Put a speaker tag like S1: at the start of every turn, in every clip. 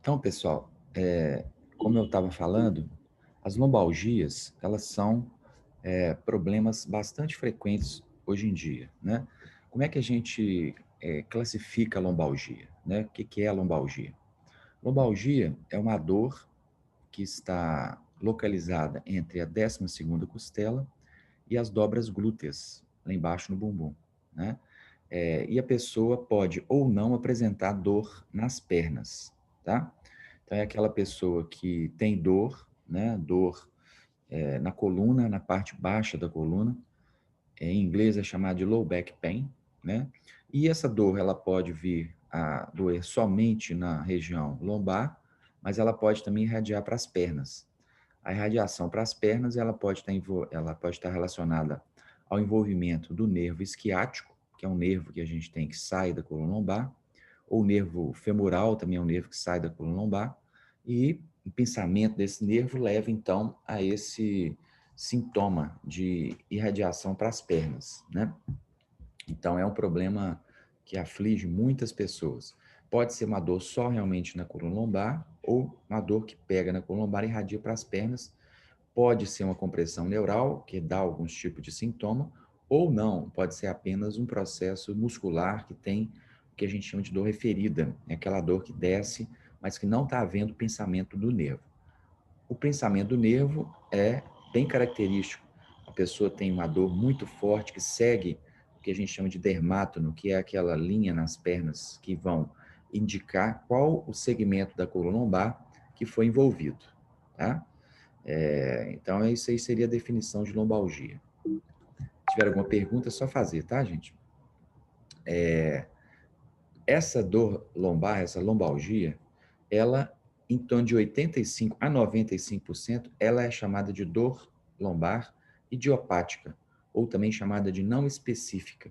S1: Então, pessoal, como eu estava falando, as lombalgias, elas são problemas bastante frequentes hoje em dia, né? Como é que a gente classifica a lombalgia, né? O que que é a lombalgia? Lombalgia é uma dor que está localizada entre a 12ª costela e as dobras glúteas, lá embaixo no bumbum, né? E a pessoa pode ou não apresentar dor nas pernas, tá? Então, é aquela pessoa que tem dor, né? Dor na coluna, na parte baixa da coluna. Em inglês é chamada de low back pain, né? E essa dor, ela pode vir a doer somente na região lombar, mas ela pode também irradiar para as pernas. A irradiação para as pernas, ela pode estar relacionada ao envolvimento do nervo isquiático, que é um nervo que a gente tem que sai da coluna lombar, ou o nervo femoral, também é um nervo que sai da coluna lombar, e o pensamento desse nervo leva, então, a esse sintoma de irradiação para as pernas, né? Então, é um problema que aflige muitas pessoas. Pode ser uma dor só realmente na coluna lombar, ou uma dor que pega na coluna lombar e irradia para as pernas. Pode ser uma compressão neural, que dá alguns tipos de sintoma, ou não, pode ser apenas um processo muscular que tem o que a gente chama de dor referida, é aquela dor que desce, mas que não está havendo pensamento do nervo. O pensamento do nervo é bem característico. A pessoa tem uma dor muito forte que segue o que a gente chama de dermátono, que é aquela linha nas pernas que vão indicar qual o segmento da coluna lombar que foi envolvido, tá? Então, isso aí seria a definição de lombalgia. Se tiver alguma pergunta, é só fazer, tá, gente? Essa dor lombar, essa lombalgia, ela, em torno de 85 a 95%, ela é chamada de dor lombar idiopática, ou também chamada de não específica.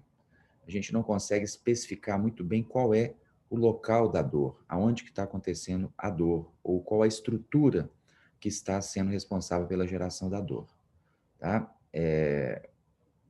S1: A gente não consegue especificar muito bem qual é o local da dor, aonde que está acontecendo a dor, ou qual a estrutura que está sendo responsável pela geração da dor, tá?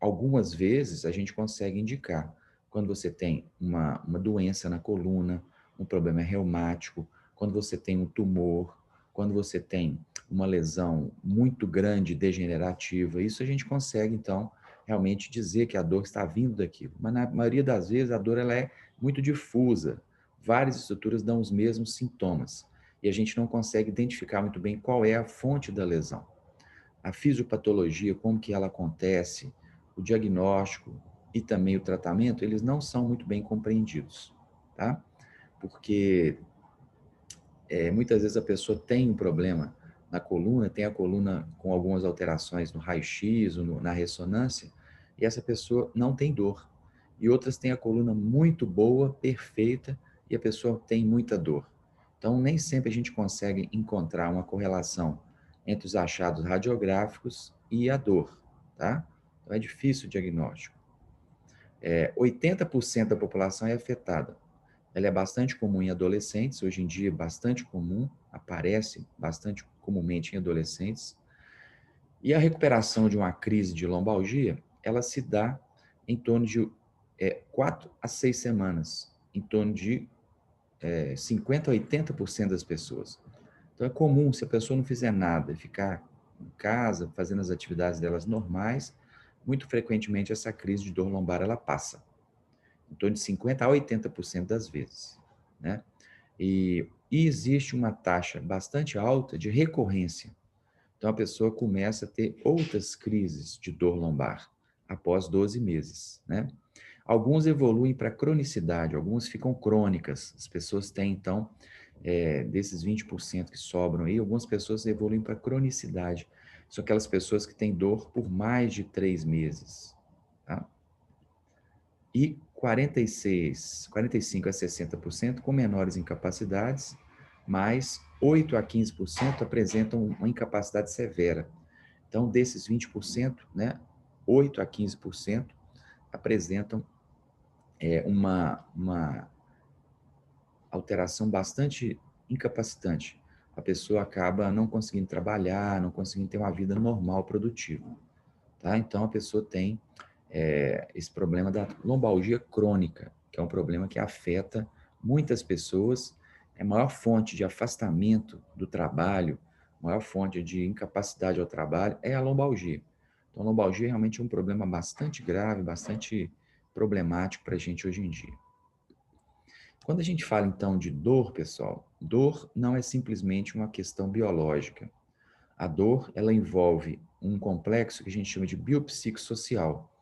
S1: Algumas vezes a gente consegue indicar quando você tem uma doença na coluna, um problema reumático, quando você tem um tumor, quando você tem uma lesão muito grande, degenerativa. Isso a gente consegue, então, realmente dizer que a dor está vindo daquilo. Mas, na maioria das vezes, a dor ela é muito difusa. Várias estruturas dão os mesmos sintomas. E a gente não consegue identificar muito bem qual é a fonte da lesão. A fisiopatologia, como que ela acontece, o diagnóstico e também o tratamento, eles não são muito bem compreendidos, tá? Porque muitas vezes a pessoa tem um problema na coluna, tem a coluna com algumas alterações no raio-x ou na ressonância, e essa pessoa não tem dor. E outras têm a coluna muito boa, perfeita, e a pessoa tem muita dor. Então, nem sempre a gente consegue encontrar uma correlação entre os achados radiográficos e a dor, tá? Então, é difícil o diagnóstico. 80% da população é afetada. Ela é bastante comum em adolescentes, hoje em dia bastante comum, aparece bastante comumente em adolescentes. E a recuperação de uma crise de lombalgia, ela se dá em torno de 4 a 6 semanas, em torno de 50 a 80% das pessoas. Então é comum, se a pessoa não fizer nada, ficar em casa, fazendo as atividades delas normais, muito frequentemente essa crise de dor lombar ela passa, em torno de 50 a 80% das vezes, né? E existe uma taxa bastante alta de recorrência. Então, a pessoa começa a ter outras crises de dor lombar após 12 meses, né? Alguns evoluem para cronicidade, alguns ficam crônicas. As pessoas têm, então, desses 20% que sobram aí, algumas pessoas evoluem para cronicidade. São aquelas pessoas que têm dor por mais de 3 meses, tá? E 45 a 60% com menores incapacidades, mas 8 a 15% apresentam uma incapacidade severa. Então, desses 20%, né, 8 a 15% apresentam uma alteração bastante incapacitante. A pessoa acaba não conseguindo trabalhar, não conseguindo ter uma vida normal, produtiva. Tá? Então, a pessoa tem esse problema da lombalgia crônica, que é um problema que afeta muitas pessoas, a maior fonte de afastamento do trabalho, a maior fonte de incapacidade ao trabalho é a lombalgia. Então, a lombalgia é realmente um problema bastante grave, bastante problemático para a gente hoje em dia. Quando a gente fala, então, de dor, pessoal, dor não é simplesmente uma questão biológica. A dor, ela envolve um complexo que a gente chama de biopsicossocial,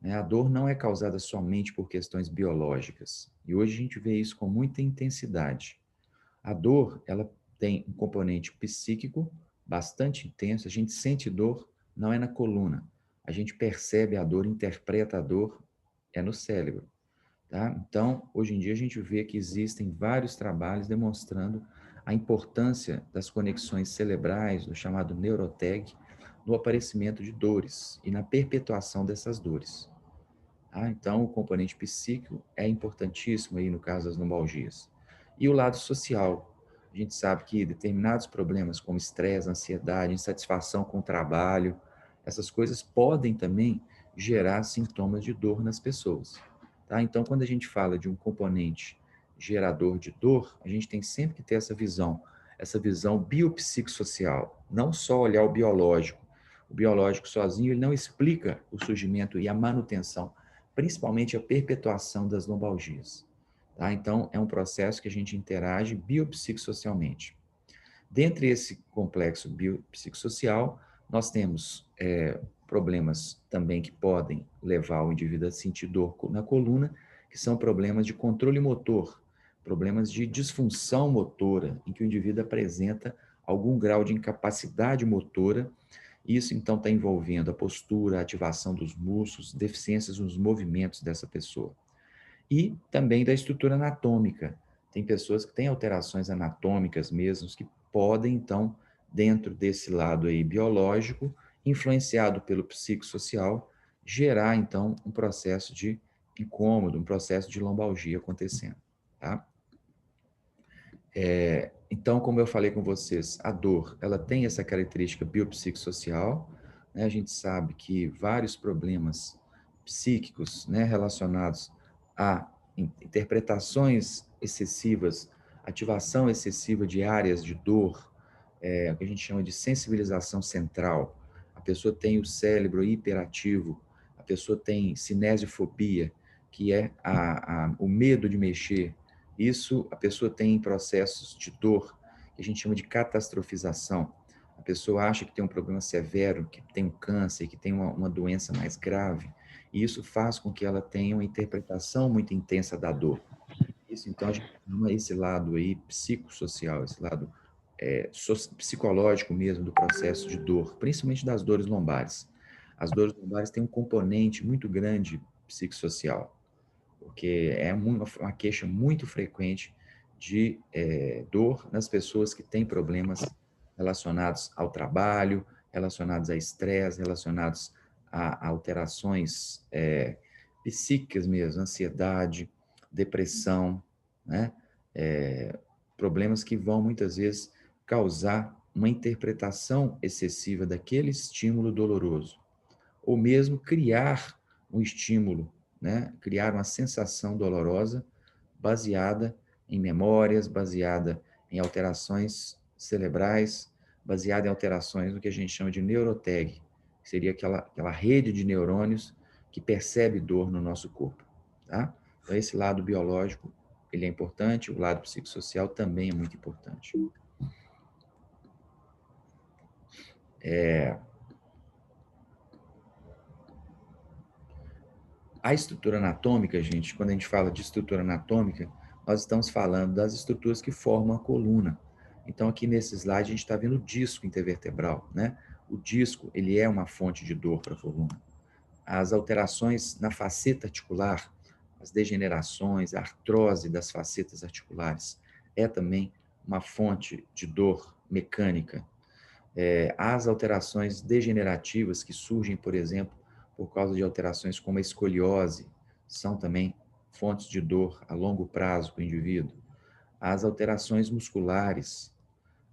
S1: né? A dor não é causada somente por questões biológicas. E hoje a gente vê isso com muita intensidade. A dor, ela tem um componente psíquico bastante intenso. A gente sente dor, não é na coluna. A gente percebe a dor, interpreta a dor, é no cérebro. Tá? Então, hoje em dia, a gente vê que existem vários trabalhos demonstrando a importância das conexões cerebrais, do chamado neurotag, no aparecimento de dores e na perpetuação dessas dores. Tá? Então, o componente psíquico é importantíssimo aí no caso das lombalgias. E o lado social. A gente sabe que determinados problemas como estresse, ansiedade, insatisfação com o trabalho, essas coisas podem também gerar sintomas de dor nas pessoas. Tá? Então, quando a gente fala de um componente gerador de dor, a gente tem sempre que ter essa visão biopsicossocial, não só olhar o biológico. O biológico sozinho ele não explica o surgimento e a manutenção, principalmente a perpetuação das lombalgias. Tá? Então, é um processo que a gente interage biopsicossocialmente. Dentre esse complexo biopsicossocial, nós temos problemas também que podem levar o indivíduo a sentir dor na coluna, que são problemas de controle motor, problemas de disfunção motora, em que o indivíduo apresenta algum grau de incapacidade motora. Isso, então, está envolvendo a postura, a ativação dos músculos, deficiências nos movimentos dessa pessoa. E também da estrutura anatômica. Tem pessoas que têm alterações anatômicas mesmo, que podem, então, dentro desse lado aí biológico, influenciado pelo psicossocial, gerar, então, um processo de incômodo, um processo de lombalgia acontecendo, tá? Então, como eu falei com vocês, a dor, ela tem essa característica biopsicossocial, né? A gente sabe que vários problemas psíquicos, né, relacionados a interpretações excessivas, ativação excessiva de áreas de dor, o que a gente chama de sensibilização central. A pessoa tem o cérebro hiperativo, a pessoa tem cinesiofobia, que é o medo de mexer. Isso a pessoa tem processos de dor, que a gente chama de catastrofização. A pessoa acha que tem um problema severo, que tem um câncer, que tem uma doença mais grave, e isso faz com que ela tenha uma interpretação muito intensa da dor. Isso, então, a gente chama esse lado aí psicossocial, esse lado psicológico mesmo do processo de dor, principalmente das dores lombares. As dores lombares têm um componente muito grande psicossocial, porque é uma queixa muito frequente de dor nas pessoas que têm problemas relacionados ao trabalho, relacionados a estresse, relacionados a alterações psíquicas mesmo, ansiedade, depressão, né? Problemas que vão muitas vezes causar uma interpretação excessiva daquele estímulo doloroso, ou mesmo criar um estímulo, né? Criar uma sensação dolorosa baseada em memórias, baseada em alterações cerebrais, baseada em alterações no que a gente chama de neurotag, que seria aquela rede de neurônios que percebe dor no nosso corpo, tá? Então, esse lado biológico, ele é importante, o lado psicossocial também é muito importante. A estrutura anatômica, gente, quando a gente fala de estrutura anatômica, nós estamos falando das estruturas que formam a coluna. Então, aqui nesse slide, a gente está vendo o disco intervertebral, né? O disco, ele é uma fonte de dor para a coluna. As alterações na faceta articular, as degenerações, a artrose das facetas articulares, é também uma fonte de dor mecânica. As alterações degenerativas que surgem, por exemplo, por causa de alterações como a escoliose, são também fontes de dor a longo prazo para o indivíduo. As alterações musculares,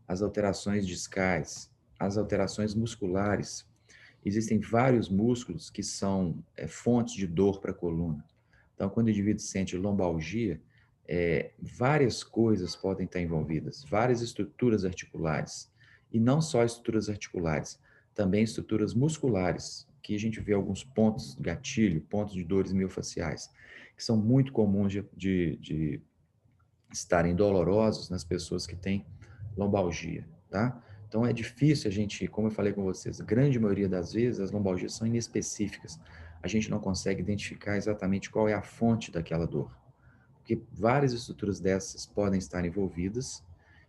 S1: as alterações discais, as alterações musculares. Existem vários músculos que são fontes de dor para a coluna. Então, quando o indivíduo sente lombalgia, várias coisas podem estar envolvidas, várias estruturas articulares. E não só estruturas articulares, também estruturas musculares, que a gente vê alguns pontos gatilho, pontos de dores miofaciais, que são muito comuns de estarem dolorosos nas pessoas que têm lombalgia, tá? Então é difícil a gente, como eu falei com vocês, a grande maioria das vezes as lombalgias são inespecíficas. A gente não consegue identificar exatamente qual é a fonte daquela dor, porque várias estruturas dessas podem estar envolvidas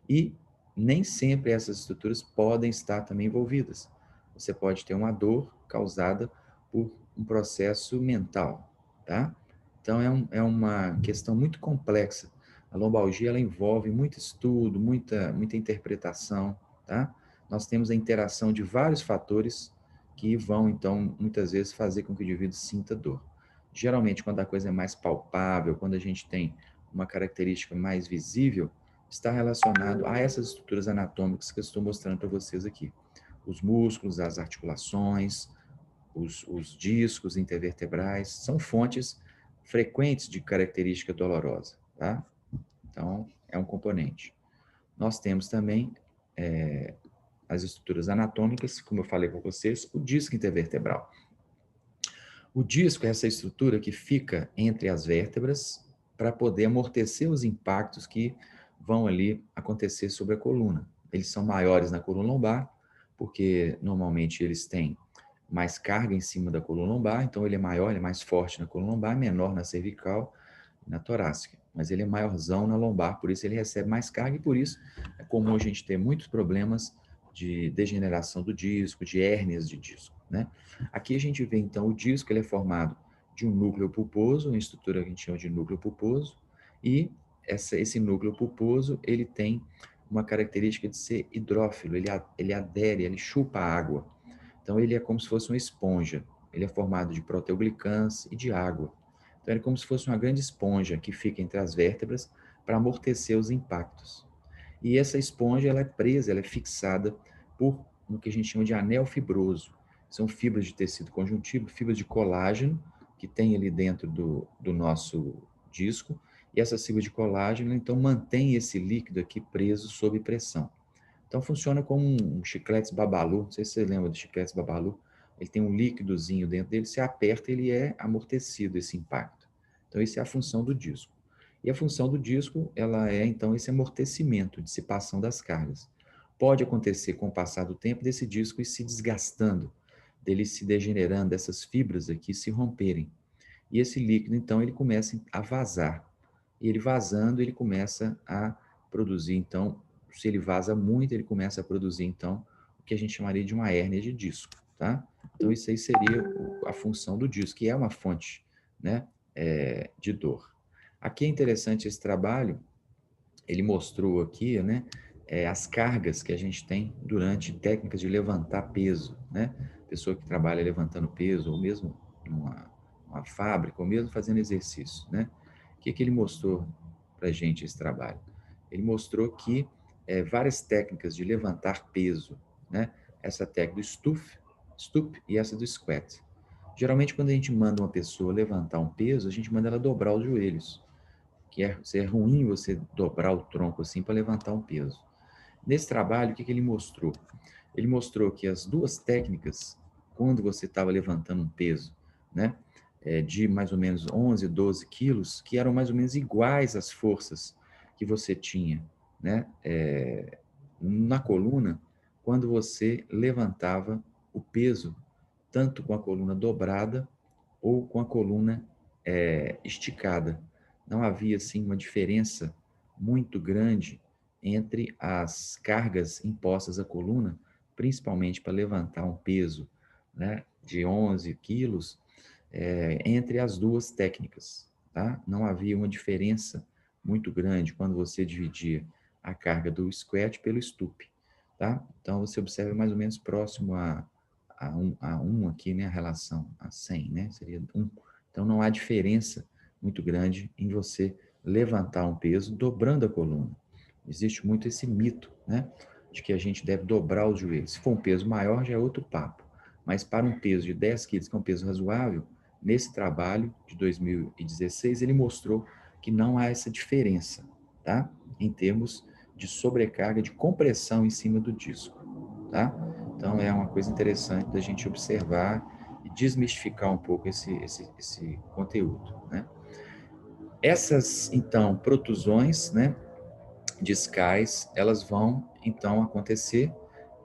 S1: e nem sempre essas estruturas podem estar também envolvidas. Você pode ter uma dor causada por um processo mental, tá? Então é uma questão muito complexa. A lombalgia ela envolve muito estudo, muita interpretação, tá? Nós temos a interação de vários fatores que vão, então, muitas vezes fazer com que o indivíduo sinta dor. Geralmente, quando a coisa é mais palpável, quando a gente tem uma característica mais visível, está relacionado a essas estruturas anatômicas que eu estou mostrando para vocês aqui. Os músculos, as articulações, os discos intervertebrais, são fontes frequentes de característica dolorosa, tá? Então, é um componente. Nós temos também as estruturas anatômicas, como eu falei com vocês, o disco intervertebral. O disco é essa estrutura que fica entre as vértebras para poder amortecer os impactos que vão ali acontecer sobre a coluna. Eles são maiores na coluna lombar, porque normalmente eles têm mais carga em cima da coluna lombar, então ele é maior, ele é mais forte na coluna lombar, menor na cervical e na torácica. Mas ele é maiorzão na lombar, por isso ele recebe mais carga e por isso é comum a gente ter muitos problemas de degeneração do disco, de hérnias de disco, né? Aqui a gente vê, então, o disco, ele é formado de um núcleo pulposo, uma estrutura que a gente chama de núcleo pulposo, e esse núcleo pulposo, ele tem uma característica de ser hidrófilo, ele adere, ele chupa a água. Então, ele é como se fosse uma esponja. Ele é formado de proteoglicans e de água. Então, ele é como se fosse uma grande esponja que fica entre as vértebras para amortecer os impactos. E essa esponja, ela é presa, ela é fixada por o que a gente chama de anel fibroso. São fibras de tecido conjuntivo, fibras de colágeno, que tem ali dentro do nosso disco, e essas fibras de colágeno, então, mantém esse líquido aqui preso sob pressão. Então, funciona como um chiclete babalu, não sei se você lembra do chiclete babalu, ele tem um líquidozinho dentro dele, você aperta, ele é amortecido, esse impacto. Então, essa é a função do disco. E a função do disco, ela é, então, esse amortecimento, dissipação das cargas. Pode acontecer com o passar do tempo desse disco ir se desgastando, dele se degenerando, dessas fibras aqui se romperem. E esse líquido, então, ele começa a vazar. E ele vazando, ele começa a produzir, então, se ele vaza muito, ele começa a produzir, então, o que a gente chamaria de uma hérnia de disco, tá? Então, isso aí seria a função do disco, que é uma fonte, né, de dor. Aqui é interessante esse trabalho, ele mostrou aqui, né, as cargas que a gente tem durante técnicas de levantar peso, né? Pessoa que trabalha levantando peso, ou mesmo numa fábrica, ou mesmo fazendo exercício, né? O que ele mostrou para a gente esse trabalho? Ele mostrou que várias técnicas de levantar peso, né? Essa técnica do stoop e essa do squat. Geralmente, quando a gente manda uma pessoa levantar um peso, a gente manda ela dobrar os joelhos, que é ruim você dobrar o tronco assim para levantar um peso. Nesse trabalho, o que ele mostrou? Ele mostrou que as duas técnicas, quando você estava levantando um peso, né, de mais ou menos 11, 12 quilos, que eram mais ou menos iguais às forças que você tinha, né, na coluna, quando você levantava o peso, tanto com a coluna dobrada ou com a coluna esticada. Não havia, assim, uma diferença muito grande entre as cargas impostas à coluna, principalmente para levantar um peso, né, de 11 quilos, entre as duas técnicas, tá? Não havia uma diferença muito grande quando você dividia a carga do squat pelo stoop, tá? Então, você observa mais ou menos próximo a 1 aqui, né, a relação a 100, né, seria 1. Então, não há diferença muito grande em você levantar um peso dobrando a coluna. Existe muito esse mito, né, de que a gente deve dobrar os joelhos. Se for um peso maior, já é outro papo. Mas para um peso de 10 quilos, que é um peso razoável, nesse trabalho de 2016, ele mostrou que não há essa diferença, tá? Em termos de sobrecarga, de compressão em cima do disco, tá? Então, é uma coisa interessante da gente observar e desmistificar um pouco esse conteúdo, né? Essas, então, protusões, né, discais, elas vão, então, acontecer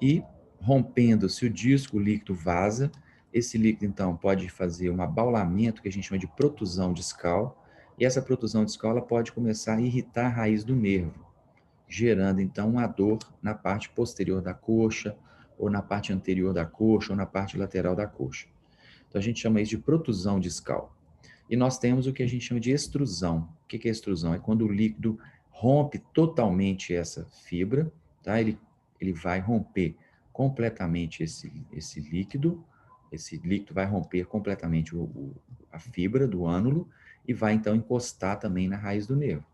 S1: e, rompendo-se o disco, o líquido vaza. Esse líquido, então, pode fazer um abaulamento, que a gente chama de protusão discal, e essa protusão discal ela pode começar a irritar a raiz do nervo, gerando, então, uma dor na parte posterior da coxa, ou na parte anterior da coxa, ou na parte lateral da coxa. Então, a gente chama isso de protusão discal. E nós temos o que a gente chama de extrusão. O que é extrusão? É quando o líquido rompe totalmente essa fibra, tá? Ele vai romper completamente esse líquido vai romper completamente a fibra do ânulo e vai então encostar também na raiz do nervo.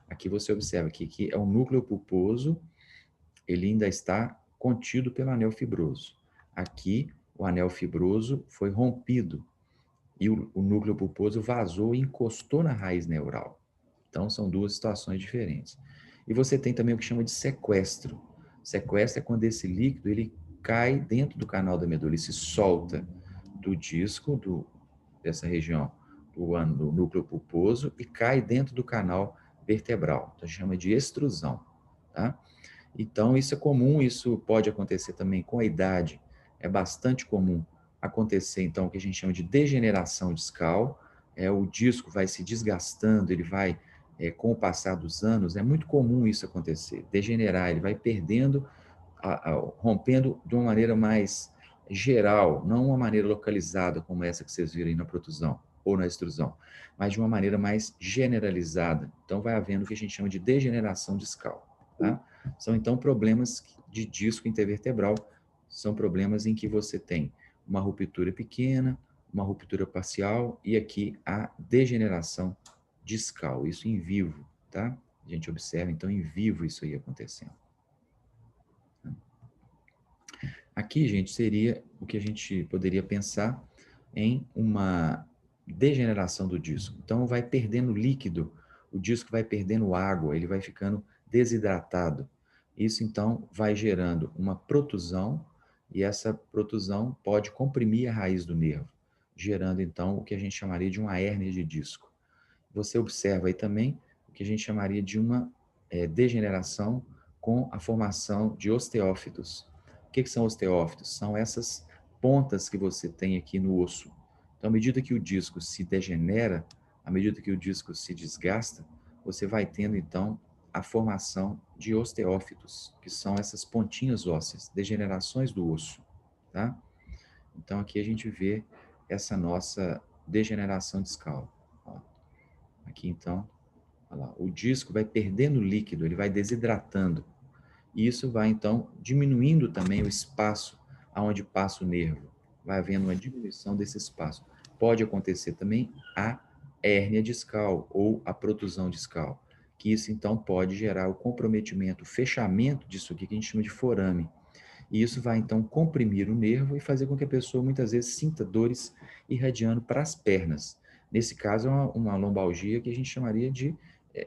S1: Aqui você observa que é o núcleo pulposo, ele ainda está contido pelo anel fibroso. Aqui, o anel fibroso foi rompido e o núcleo pulposo vazou e encostou na raiz neural. Então, são duas situações diferentes. E você tem também o que chama de sequestro. Sequestro é quando esse líquido ele cai dentro do canal da medula, ele se solta do disco, dessa região do núcleo pulposo e cai dentro do canal vertebral. Então, a gente chama de extrusão. Tá? Então, isso é comum, isso pode acontecer também com a idade. É bastante comum acontecer, então, o que a gente chama de degeneração discal. O disco vai se desgastando, ele vai, com o passar dos anos, é muito comum isso acontecer, degenerar, ele vai perdendo, rompendo de uma maneira mais geral, não uma maneira localizada, como essa que vocês viram aí na protusão ou na extrusão, mas de uma maneira mais generalizada. Então, vai havendo o que a gente chama de degeneração discal. Tá? São, então, problemas de disco intervertebral, são problemas em que você tem uma ruptura pequena, uma ruptura parcial e aqui a degeneração discal, isso em vivo, tá? A gente observa, então, em vivo isso aí acontecendo. Aqui, gente, seria o que a gente poderia pensar em uma degeneração do disco. Então, vai perdendo líquido, o disco vai perdendo água, ele vai ficando desidratado. Isso, então, vai gerando uma protusão, e essa protusão pode comprimir a raiz do nervo, gerando, então, o que a gente chamaria de uma hérnia de disco. Você observa aí também o que a gente chamaria de uma degeneração com a formação de osteófitos. O que são osteófitos? São essas pontas que você tem aqui no osso. Então, à medida que o disco se degenera, à medida que o disco se desgasta, você vai tendo, então, a formação de osteófitos, que são essas pontinhas ósseas, degenerações do osso, tá? Então, aqui a gente vê essa nossa degeneração discal. Ó. Aqui, então, olha lá, o disco vai perdendo líquido, ele vai desidratando. E isso vai, então, diminuindo também o espaço aonde passa o nervo. Vai havendo uma diminuição desse espaço. Pode acontecer também a hérnia discal ou a protusão discal, que isso, então, pode gerar o comprometimento, o fechamento disso aqui, que a gente chama de forame. E isso vai, então, comprimir o nervo e fazer com que a pessoa, muitas vezes, sinta dores irradiando para as pernas. Nesse caso, é uma lombalgia que a gente chamaria de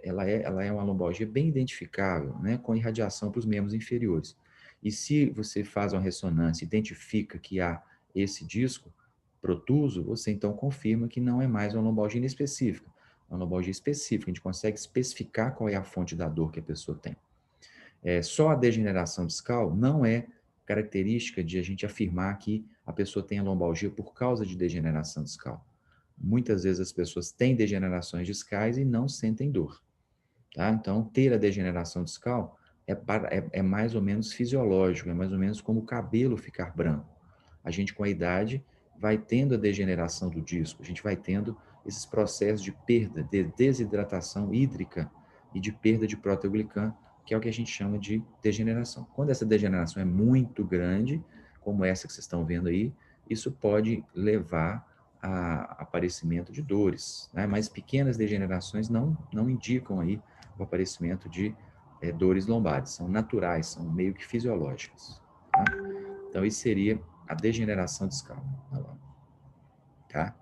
S1: ela é uma lombalgia bem identificável, né, com irradiação para os membros inferiores. E se você faz uma ressonância, identifica que há esse disco protuso, você então confirma que não é mais uma lombalgia inespecífica, é uma lombalgia específica, a gente consegue especificar qual é a fonte da dor que a pessoa tem. Só a degeneração discal não é característica de a gente afirmar que a pessoa tem a lombalgia por causa de degeneração discal. Muitas vezes as pessoas têm degenerações discais e não sentem dor. Tá? Então, ter a degeneração discal é mais ou menos fisiológico, é mais ou menos como o cabelo ficar branco. A gente, com a idade, vai tendo a degeneração do disco, a gente vai tendo esses processos de perda, de desidratação hídrica e de perda de proteoglicano, que é o que a gente chama de degeneração. Quando essa degeneração é muito grande, como essa que vocês estão vendo aí, isso pode levar a aparecimento de dores, né? Mas pequenas degenerações não indicam aí o aparecimento de dores lombares, são naturais, são meio que fisiológicas. Tá? Então, isso seria a degeneração discal. Tá?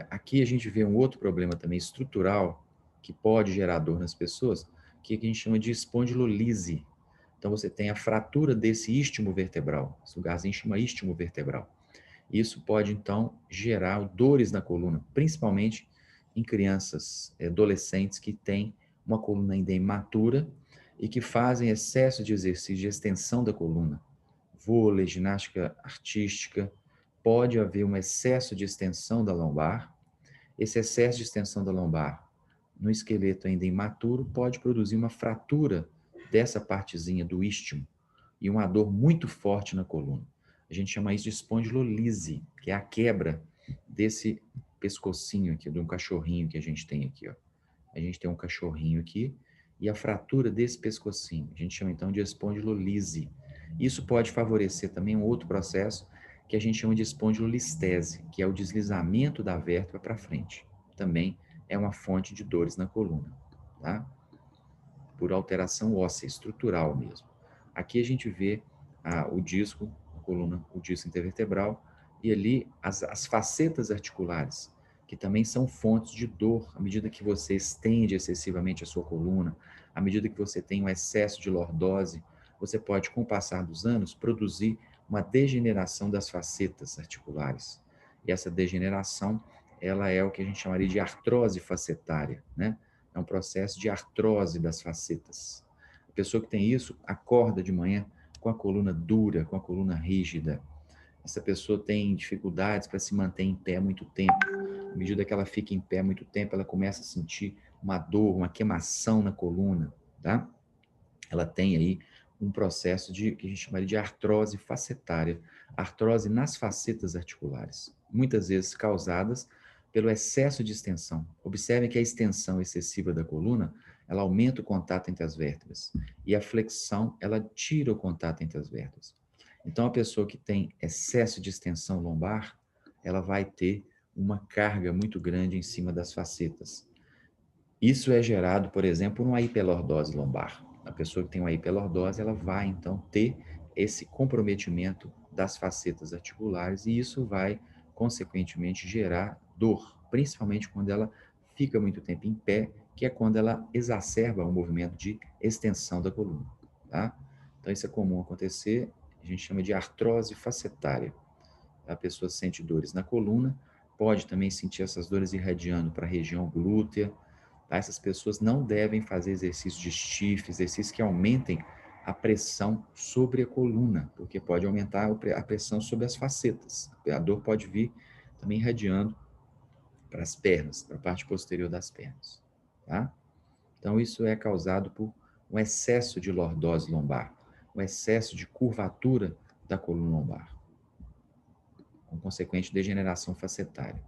S1: Aqui a gente vê um outro problema também estrutural, que pode gerar dor nas pessoas, que a gente chama de espondilolise. Então, você tem a fratura desse istmo vertebral. Esse lugarzinho chama istmo vertebral. Isso pode, então, gerar dores na coluna, principalmente em crianças, adolescentes que têm uma coluna ainda imatura e que fazem excesso de exercício de extensão da coluna. Vôlei, ginástica artística, pode haver um excesso de extensão da lombar. Esse excesso de extensão da lombar no esqueleto ainda imaturo pode produzir uma fratura dessa partezinha do istmo e uma dor muito forte na coluna. A gente chama isso de espondilolise, que é a quebra desse pescocinho aqui, de um cachorrinho que a gente tem aqui, ó. A gente tem um cachorrinho aqui e a fratura desse pescocinho. A gente chama então de espondilolise. Isso pode favorecer também um outro processo que a gente chama de espondilolistese, que é o deslizamento da vértebra para frente. Também é uma fonte de dores na coluna, tá? Por alteração óssea, estrutural mesmo. Aqui a gente vê o disco, a coluna, o disco intervertebral, e ali as facetas articulares, que também são fontes de dor à medida que você estende excessivamente a sua coluna, à medida que você tem um excesso de lordose, você pode, com o passar dos anos, produzir uma degeneração das facetas articulares. E essa degeneração, ela é o que a gente chamaria de artrose facetária, né? É um processo de artrose das facetas. A pessoa que tem isso acorda de manhã com a coluna dura, com a coluna rígida. Essa pessoa tem dificuldades para se manter em pé muito tempo. À medida que ela fica em pé muito tempo, ela começa a sentir uma dor, uma queimação na coluna, tá? Ela tem aí um processo que a gente chamaria de artrose facetária, artrose nas facetas articulares, muitas vezes causadas pelo excesso de extensão. Observem que a extensão excessiva da coluna, ela aumenta o contato entre as vértebras, e a flexão, ela tira o contato entre as vértebras. Então, a pessoa que tem excesso de extensão lombar, ela vai ter uma carga muito grande em cima das facetas. Isso é gerado, por exemplo, por uma hiperlordose lombar. A pessoa que tem uma hiperlordose, ela vai, então, ter esse comprometimento das facetas articulares e isso vai, consequentemente, gerar dor, principalmente quando ela fica muito tempo em pé, que é quando ela exacerba o movimento de extensão da coluna, tá? Então, isso é comum acontecer, a gente chama de artrose facetária. A pessoa sente dores na coluna, pode também sentir essas dores irradiando para a região glútea, tá? Essas pessoas não devem fazer exercícios de stiff, exercícios que aumentem a pressão sobre a coluna, porque pode aumentar a pressão sobre as facetas. A dor pode vir também irradiando para as pernas, para a parte posterior das pernas, tá? Então, isso é causado por um excesso de lordose lombar, um excesso de curvatura da coluna lombar, com consequente degeneração facetária.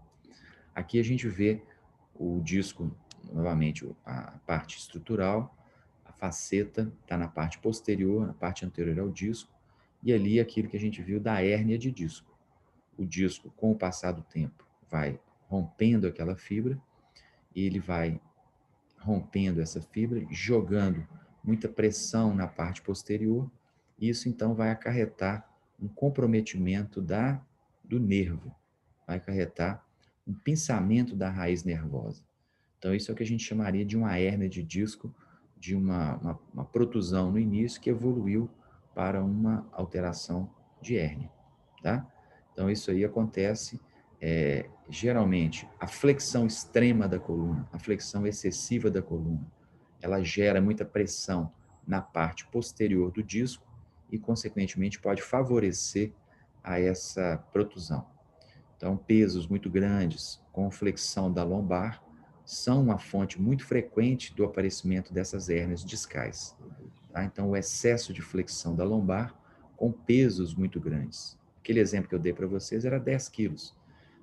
S1: Aqui a gente vê o disco, novamente, a parte estrutural, a faceta está na parte posterior, na parte anterior ao disco, e ali aquilo que a gente viu da hérnia de disco. O disco, com o passar do tempo, vai rompendo aquela fibra, e ele vai rompendo essa fibra, jogando muita pressão na parte posterior, e isso então vai acarretar um comprometimento do nervo, vai acarretar um pinçamento da raiz nervosa. Então, isso é o que a gente chamaria de uma hérnia de disco, de uma protusão no início que evoluiu para uma alteração de hérnia, tá? Então, isso aí acontece, geralmente, a flexão extrema da coluna, a flexão excessiva da coluna, ela gera muita pressão na parte posterior do disco e, consequentemente, pode favorecer a essa protusão. Então, pesos muito grandes, com flexão da lombar, são uma fonte muito frequente do aparecimento dessas hérnias discais. Tá? Então, o excesso de flexão da lombar com pesos muito grandes. Aquele exemplo que eu dei para vocês era 10 quilos.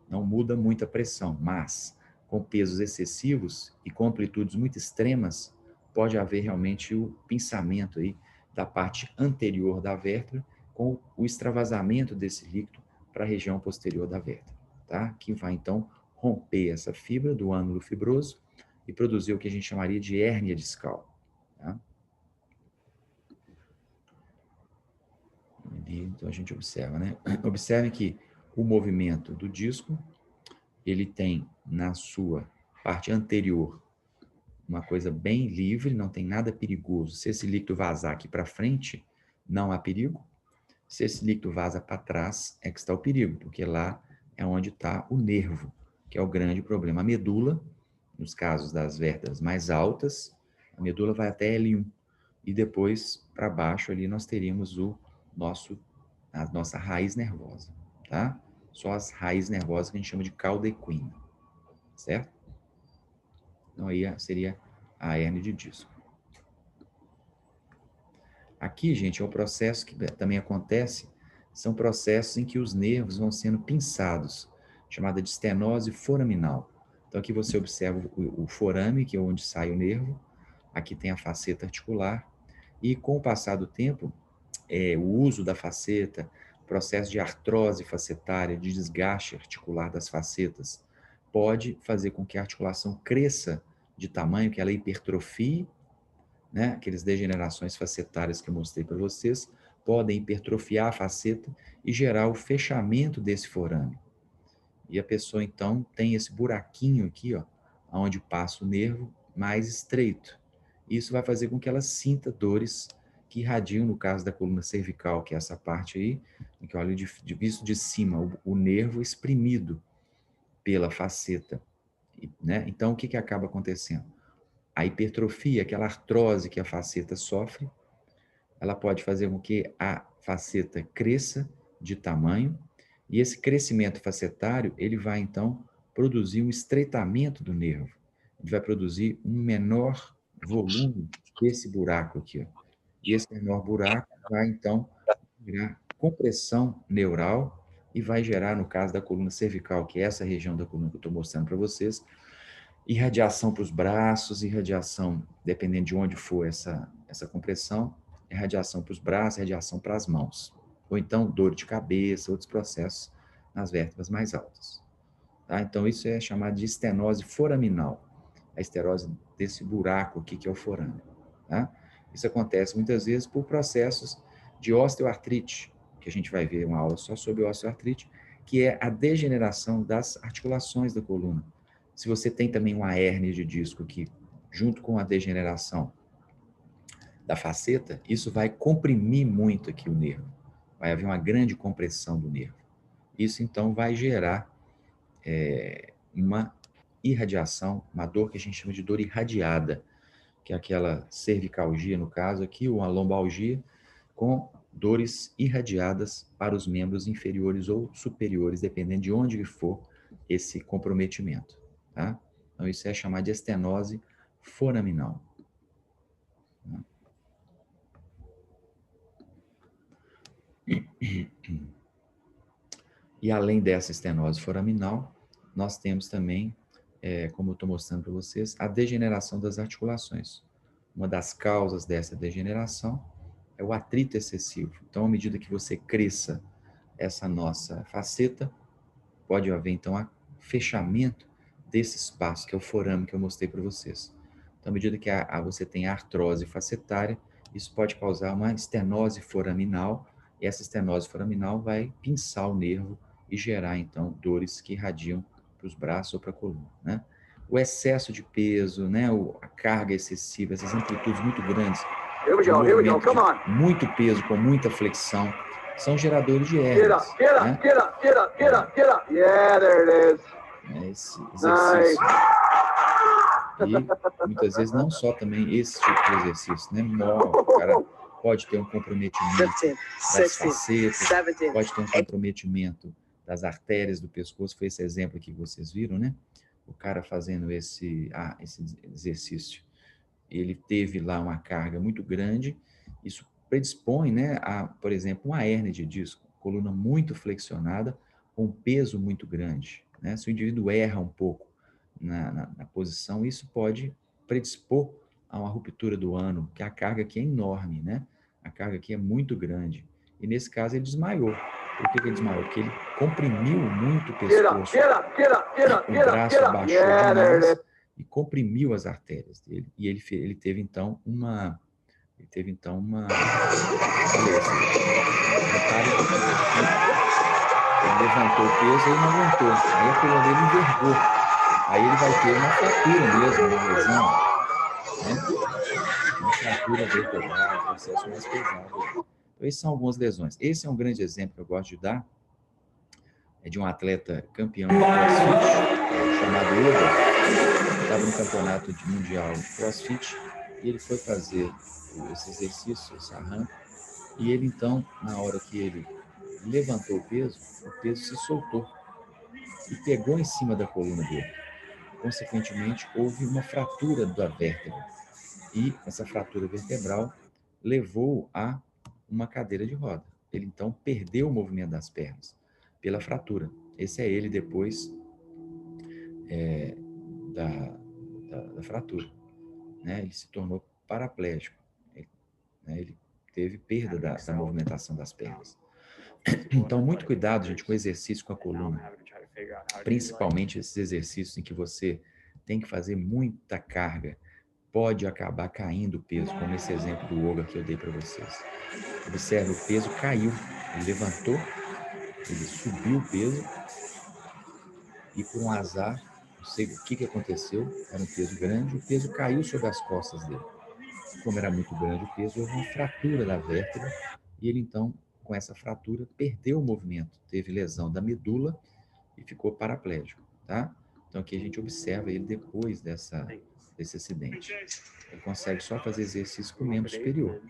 S1: Não muda muito a pressão, mas com pesos excessivos e com amplitudes muito extremas, pode haver realmente o pinçamento aí da parte anterior da vértebra com o extravasamento desse líquido para a região posterior da vértebra, tá? Que vai, então, romper essa fibra do ânulo fibroso e produzir o que a gente chamaria de hérnia discal, tá? Então, a gente observa, né? Observe que o movimento do disco, ele tem na sua parte anterior uma coisa bem livre, não tem nada perigoso. Se esse líquido vazar aqui para frente, não há perigo. Se esse líquido vaza para trás, é que está o perigo, porque lá é onde está o nervo, que é o grande problema. A medula, nos casos das vértebras mais altas, a medula vai até L1. E depois, para baixo, ali nós teríamos a nossa raiz nervosa, tá? Só as raízes nervosas que a gente chama de cauda equina, certo? Então, aí seria a hérnia de disco. Aqui, gente, é o processo que também acontece, são processos em que os nervos vão sendo pinçados, chamada de estenose foraminal. Então, aqui você observa o forame, que é onde sai o nervo, aqui tem a faceta articular, e com o passar do tempo, o uso da faceta, processo de artrose facetária, de desgaste articular das facetas, pode fazer com que a articulação cresça de tamanho, que ela hipertrofie, né? Aquelas degenerações facetárias que eu mostrei para vocês, podem hipertrofiar a faceta e gerar o fechamento desse forame. E a pessoa, então, tem esse buraquinho aqui, ó, onde passa o nervo mais estreito. Isso vai fazer com que ela sinta dores que irradiam, no caso da coluna cervical, que é essa parte aí, em que olha visto de cima, o nervo exprimido pela faceta, né? Então, o que acaba acontecendo? A hipertrofia, aquela artrose que a faceta sofre, ela pode fazer com que a faceta cresça de tamanho, e esse crescimento facetário, ele vai, então, produzir um estreitamento do nervo. Ele vai produzir um menor volume desse buraco aqui, ó. E esse menor buraco vai, então, gerar compressão neural e vai gerar, no caso da coluna cervical, que é essa região da coluna que eu estou mostrando para vocês, irradiação para os braços, irradiação, dependendo de onde for essa compressão, irradiação para os braços, irradiação para as mãos. Ou então dor de cabeça, outros processos nas vértebras mais altas. Tá? Então, isso é chamado de estenose foraminal. A estenose desse buraco aqui que é o forame. Tá? Isso acontece muitas vezes por processos de osteoartrite, que a gente vai ver uma aula só sobre osteoartrite, que é a degeneração das articulações da coluna. Se você tem também uma hérnia de disco aqui, junto com a degeneração da faceta, isso vai comprimir muito aqui o nervo. Vai haver uma grande compressão do nervo. Isso, então, vai gerar uma irradiação, uma dor que a gente chama de dor irradiada, que é aquela cervicalgia, no caso aqui, ou uma lombalgia, com dores irradiadas para os membros inferiores ou superiores, dependendo de onde for esse comprometimento, tá? Então, isso é chamado de estenose foraminal. E além dessa estenose foraminal, nós temos também, como eu estou mostrando para vocês, a degeneração das articulações. Uma das causas dessa degeneração é o atrito excessivo. Então, à medida que você cresça essa nossa faceta, pode haver, então, um fechamento desse espaço, que é o forame que eu mostrei para vocês. Então, à medida que você tem a artrose facetária, isso pode causar uma estenose foraminal, e essa estenose foraminal vai pinçar o nervo e gerar, então, dores que irradiam para os braços ou para a coluna, né? O excesso de peso, né, a carga excessiva, essas amplitudes muito grandes, muito peso com muita flexão, são geradores de hérnias. Né?
S2: Yeah, there it is.
S1: Esse exercício. E muitas vezes não só também esse tipo de exercício, né? O cara pode ter um comprometimento das facetas, pode ter um comprometimento das artérias do pescoço, foi esse exemplo aqui que vocês viram, né? O cara fazendo esse exercício, ele teve lá uma carga muito grande, isso predispõe, né, a, por exemplo, uma hérnia de disco, coluna muito flexionada, com peso muito grande, né? Se o indivíduo erra um pouco na posição, isso pode predispor a uma ruptura do ano, que a carga aqui é enorme, né? A carga aqui é muito grande. E nesse caso ele desmaiou. Por que ele desmaiou? Porque ele comprimiu muito o pescoço. O braço abaixou demais e comprimiu as artérias dele. E ele teve então uma olha assim, repare que ele levantou o peso e ele não aguentou. Aí a coluna dele envergou. Aí ele vai ter uma fratura mesmo, uma lesão. né? Uma fratura vertebral, um processo mais pesado. Então, essas são algumas lesões. Esse é um grande exemplo que eu gosto de dar, é de um atleta campeão de CrossFit, chamado Uber, estava no campeonato mundial CrossFit, e ele foi fazer esse exercício, esse arranque, e ele então, na hora que ele levantou o peso se soltou e pegou em cima da coluna dele. Consequentemente, houve uma fratura da vértebra, e essa fratura vertebral levou a uma cadeira de roda. Ele então perdeu o movimento das pernas pela fratura. Esse é ele depois da fratura, né? Ele se tornou paraplégico, né? Ele teve perda da movimentação das pernas. Então, muito cuidado, gente, com o exercício com a coluna, principalmente esses exercícios em que você tem que fazer muita carga, pode acabar caindo o peso, como esse exemplo do yoga que eu dei para vocês. Observe, o peso caiu, ele levantou, ele subiu o peso, e por um azar, não sei o que aconteceu, era um peso grande, o peso caiu sobre as costas dele. Como era muito grande o peso, houve uma fratura da vértebra, e ele então, com essa fratura, perdeu o movimento, teve lesão da medula e ficou paraplégico, tá? Então aqui a gente observa ele depois desse acidente. Ele consegue só fazer exercício com o membro superior,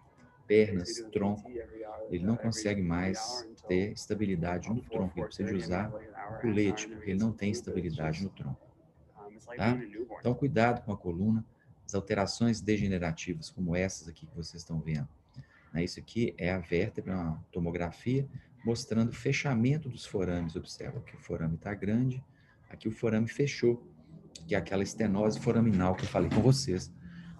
S1: pernas, tronco. Ele não consegue mais ter estabilidade no tronco. Ele precisa de usar um colete, porque ele não tem estabilidade no tronco. Tá? Então, cuidado com a coluna. As alterações degenerativas, como essas aqui que vocês estão vendo. Isso aqui é a vértebra, uma tomografia, mostrando o fechamento dos forames. Observa que o forame está grande, aqui o forame fechou, que é aquela estenose foraminal que eu falei com vocês.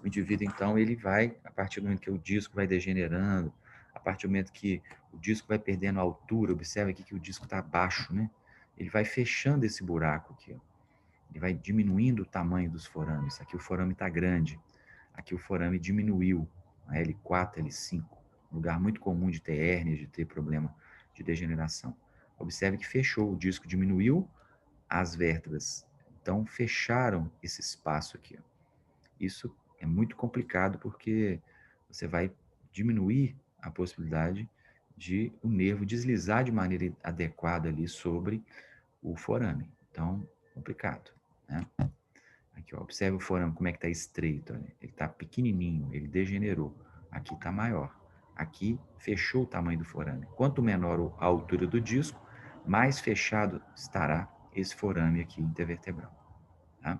S1: O indivíduo, então, ele vai, a partir do momento que o disco vai degenerando, a partir do momento que o disco vai perdendo a altura, observa aqui que o disco está baixo, né? Ele vai fechando esse buraco aqui, ó. Ele vai diminuindo o tamanho dos forames. Aqui o forame está grande, aqui o forame diminuiu, a L4, L5, lugar muito comum de ter hérnia, de ter problema de degeneração. Observe que fechou, o disco diminuiu, as vértebras então fecharam esse espaço aqui. Isso é muito complicado porque você vai diminuir a possibilidade de o nervo deslizar de maneira adequada ali sobre o forame. Então, complicado, né? Aqui, ó, observe o forame, como é que está estreito. Olha. Ele está pequenininho, ele degenerou. Aqui está maior. Aqui fechou o tamanho do forame. Quanto menor a altura do disco, mais fechado estará esse forame aqui intervertebral. Tá?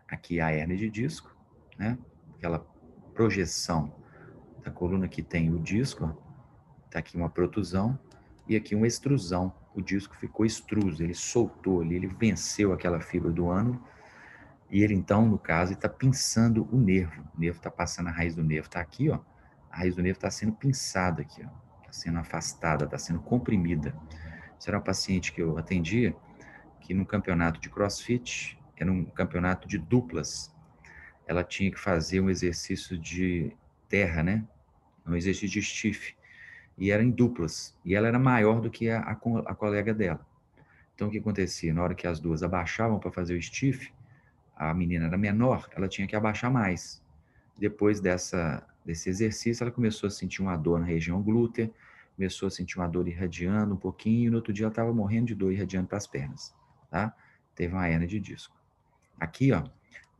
S1: Aqui a hérnia de disco, né? Aquela projeção da coluna que tem o disco, está aqui uma protusão e aqui uma extrusão. O disco ficou extruso, ele soltou ali, ele venceu aquela fibra do ânulo e ele então, no caso, está pinçando o nervo. O nervo está passando, a raiz do nervo está aqui, ó. A raiz do nervo está sendo pinçada aqui, ó. Está sendo afastada, está sendo comprimida. Esse era um paciente que eu atendia, que no campeonato de CrossFit, era um campeonato de duplas, ela tinha que fazer um exercício de terra, né? Um exercício de stiff. E era em duplas. E ela era maior do que a colega dela. Então, o que acontecia? Na hora que as duas abaixavam para fazer o stiff, a menina era menor, ela tinha que abaixar mais. Depois desse exercício, ela começou a sentir uma dor na região glútea, começou a sentir uma dor irradiando um pouquinho, e no outro dia ela estava morrendo de dor irradiando para as pernas. Tá? Teve uma hérnia de disco. Aqui, ó,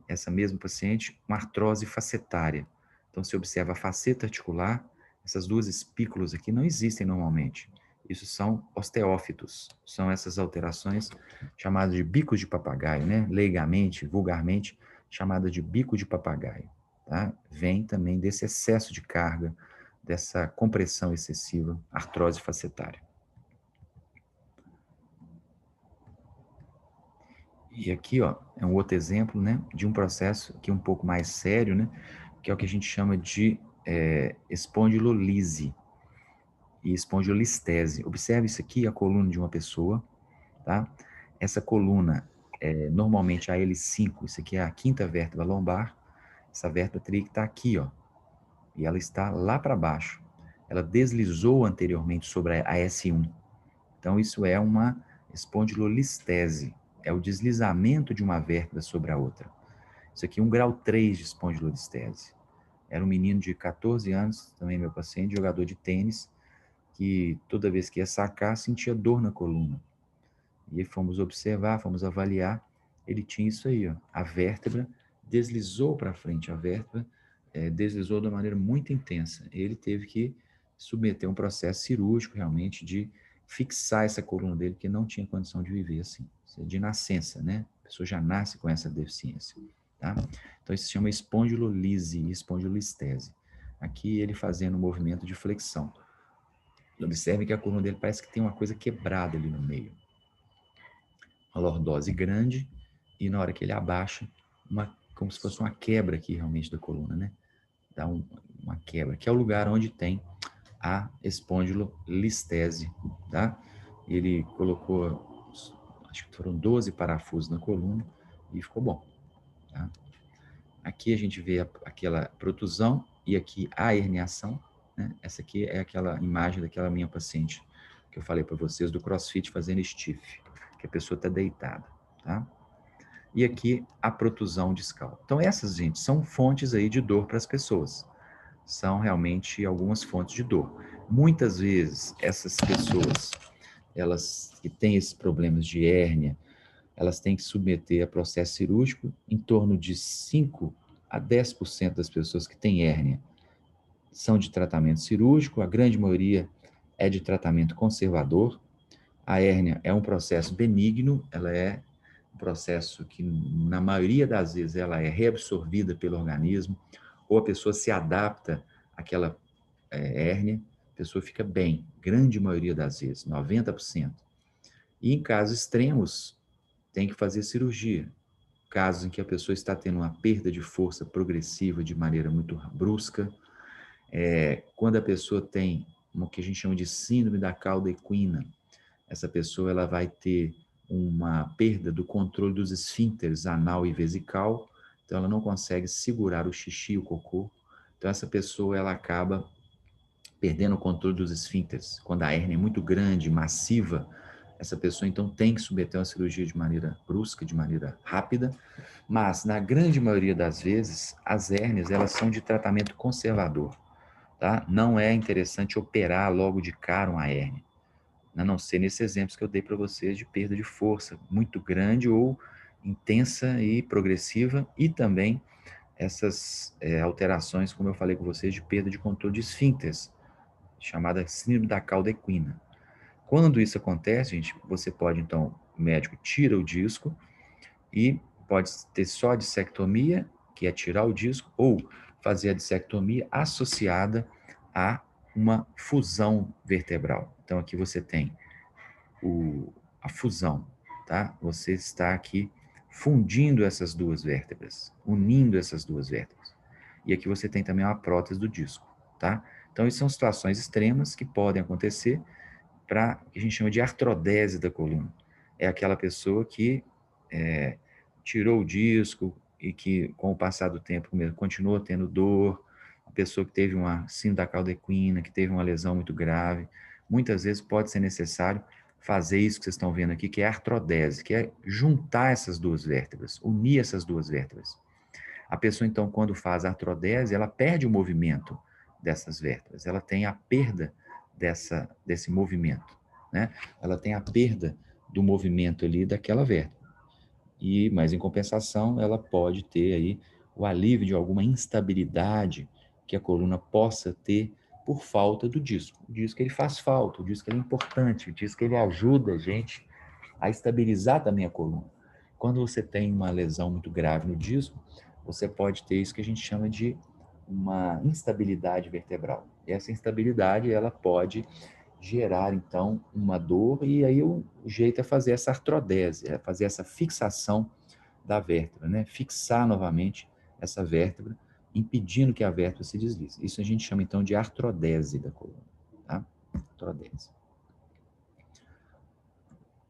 S1: essa mesma paciente, uma artrose facetária. Então, se observa a faceta articular, essas duas espículas aqui não existem normalmente. Isso são osteófitos, são essas alterações chamadas de bicos de papagaio, né? Leigamente, vulgarmente, chamadas de bico de papagaio. Tá? Vem também desse excesso de carga, dessa compressão excessiva, artrose facetária. E aqui, ó, é um outro exemplo, né, de um processo que é um pouco mais sério, né, que é o que a gente chama de espondilolise e espondilolistese. Observe isso aqui, a coluna de uma pessoa, tá? Essa coluna é normalmente a L5, isso aqui é a quinta vértebra lombar, essa vértebra teria que estar aqui, ó, e ela está lá para baixo. Ela deslizou anteriormente sobre a S1. Então, isso é uma espondilolistese. É o deslizamento de uma vértebra sobre a outra. Isso aqui é 1 grau 3 de espondilolistese. Era um menino de 14 anos, também meu paciente, jogador de tênis, que toda vez que ia sacar, sentia dor na coluna. E aí fomos observar, fomos avaliar, ele tinha isso aí, ó, a vértebra deslizou para frente, a vértebra deslizou de uma maneira muito intensa. Ele teve que submeter um processo cirúrgico, realmente, de fixar essa coluna dele, que não tinha condição de viver assim, de nascença, né? A pessoa já nasce com essa deficiência, tá? Então, isso se chama espondilolise e espondilolistese. Aqui, ele fazendo um movimento de flexão. Observe que a coluna dele parece que tem uma coisa quebrada ali no meio. Uma lordose grande e na hora que ele abaixa, como se fosse uma quebra aqui realmente da coluna, né? Dá uma quebra, que é o lugar onde tem a espondilolistese, tá? Ele colocou, acho que foram 12 parafusos na coluna e ficou bom, tá? Aqui a gente vê aquela protusão e aqui a herniação, né? Essa aqui é aquela imagem daquela minha paciente que eu falei para vocês do CrossFit fazendo stiff, que a pessoa está deitada, tá? E aqui a protusão discal. Então essas, gente, são fontes aí de dor para as pessoas. São realmente algumas fontes de dor. Muitas vezes essas pessoas, elas que têm esses problemas de hérnia, elas têm que submeter a processo cirúrgico. Em torno de 5 a 10% das pessoas que têm hérnia são de tratamento cirúrgico, a grande maioria é de tratamento conservador. A hérnia é um processo benigno, ela é um processo que, na maioria das vezes, ela é reabsorvida pelo organismo, ou a pessoa se adapta àquela hérnia, a pessoa fica bem, grande maioria das vezes, 90%. E em casos extremos, tem que fazer cirurgia. Casos em que a pessoa está tendo uma perda de força progressiva de maneira muito brusca, quando a pessoa tem o que a gente chama de síndrome da cauda equina, essa pessoa ela vai ter uma perda do controle dos esfíncteres anal e vesical, então ela não consegue segurar o xixi e o cocô, então essa pessoa ela acaba perdendo o controle dos esfíncteres. Quando a hérnia é muito grande, massiva, essa pessoa então tem que submeter uma cirurgia de maneira brusca, de maneira rápida, mas na grande maioria das vezes as hérnias elas são de tratamento conservador, tá? Não é interessante operar logo de cara uma hérnia, a não ser nesses exemplos que eu dei para vocês de perda de força muito grande ou intensa e progressiva, e também essas alterações, como eu falei com vocês, de perda de controle de esfíncteres, chamada síndrome da cauda equina. Quando isso acontece, gente, você pode, então, o médico tira o disco e pode ter só a dissectomia, que é tirar o disco, ou fazer a dissectomia associada a uma fusão vertebral. Então, aqui você tem a fusão, tá? Você está aqui fundindo essas duas vértebras, unindo essas duas vértebras. E aqui você tem também uma prótese do disco, tá? Então, isso são situações extremas que podem acontecer para o que a gente chama de artrodese da coluna. É aquela pessoa que tirou o disco e que, com o passar do tempo, continuou tendo dor, a pessoa que teve uma síndrome da cauda equina, que teve uma lesão muito grave. Muitas vezes pode ser necessário fazer isso que vocês estão vendo aqui, que é artrodese, que é juntar essas duas vértebras, unir essas duas vértebras. A pessoa, então, quando faz artrodese, ela perde o movimento dessas vértebras, ela tem a perda desse movimento, né? Ela tem a perda do movimento ali daquela vértebra. Mas em compensação, ela pode ter aí o alívio de alguma instabilidade que a coluna possa ter por falta do disco. O disco ele faz falta, o disco ele é importante, o disco ele ajuda a gente a estabilizar também a coluna. Quando você tem uma lesão muito grave no disco, você pode ter isso que a gente chama de uma instabilidade vertebral. E essa instabilidade, ela pode gerar, então, uma dor, e aí o jeito é fazer essa artrodese, é fazer essa fixação da vértebra, né? Fixar novamente essa vértebra, impedindo que a vértebra se deslize. Isso a gente chama, então, de artrodese da coluna, tá? Artrodese.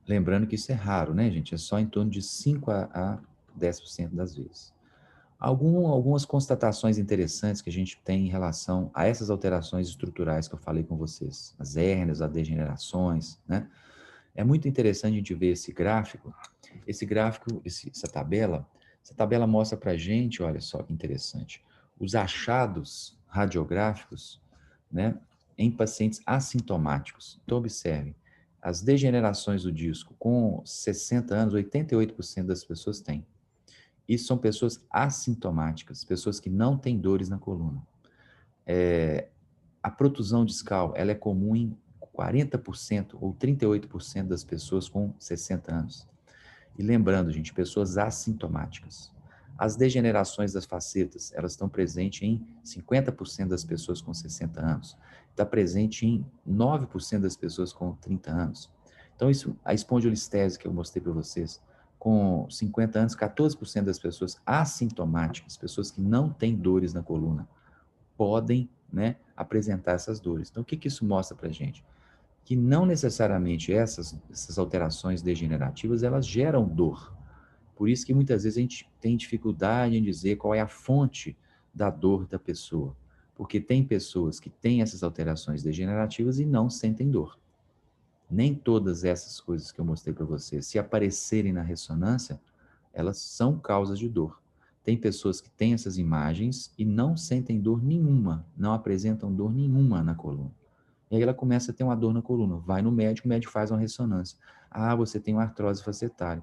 S1: Lembrando que isso é raro, né, gente? É só em torno de 5 a 10% das vezes. Algumas constatações interessantes que a gente tem em relação a essas alterações estruturais que eu falei com vocês, as hérnias, as degenerações, né? É muito interessante a gente ver esse gráfico. Essa tabela Essa tabela mostra para a gente, olha só que interessante, os achados radiográficos, né, em pacientes assintomáticos. Então, observe, as degenerações do disco com 60 anos, 88% das pessoas têm. Isso são pessoas assintomáticas, pessoas que não têm dores na coluna. A protusão discal, ela é comum em 40% ou 38% das pessoas com 60 anos. E lembrando, gente, pessoas assintomáticas. As degenerações das facetas, elas estão presentes em 50% das pessoas com 60 anos. Está presente em 9% das pessoas com 30 anos. Então, isso, a espondilolistese que eu mostrei para vocês, com 50 anos, 14% das pessoas assintomáticas, pessoas que não têm dores na coluna, podem, né, apresentar essas dores. Então, o que isso mostra para a gente? Que não necessariamente essas alterações degenerativas, elas geram dor. Por isso que muitas vezes a gente tem dificuldade em dizer qual é a fonte da dor da pessoa. Porque tem pessoas que têm essas alterações degenerativas e não sentem dor. Nem todas essas coisas que eu mostrei para vocês, se aparecerem na ressonância, elas são causas de dor. Tem pessoas que têm essas imagens e não sentem dor nenhuma, não apresentam dor nenhuma na coluna. E aí ela começa a ter uma dor na coluna. Vai no médico, o médico faz uma ressonância. Ah, você tem uma artrose facetária.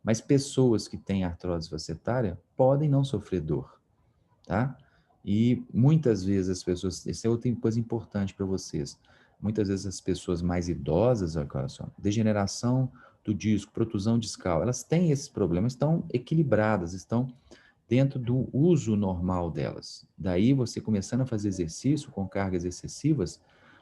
S1: Mas pessoas que têm artrose facetária podem não sofrer dor, tá? E muitas vezes as pessoas, essa é outra coisa importante para vocês, muitas vezes as pessoas mais idosas, olha só, degeneração do disco, protusão discal, elas têm esses problemas, estão equilibradas, estão dentro do uso normal delas. Daí você começando a fazer exercício com cargas excessivas,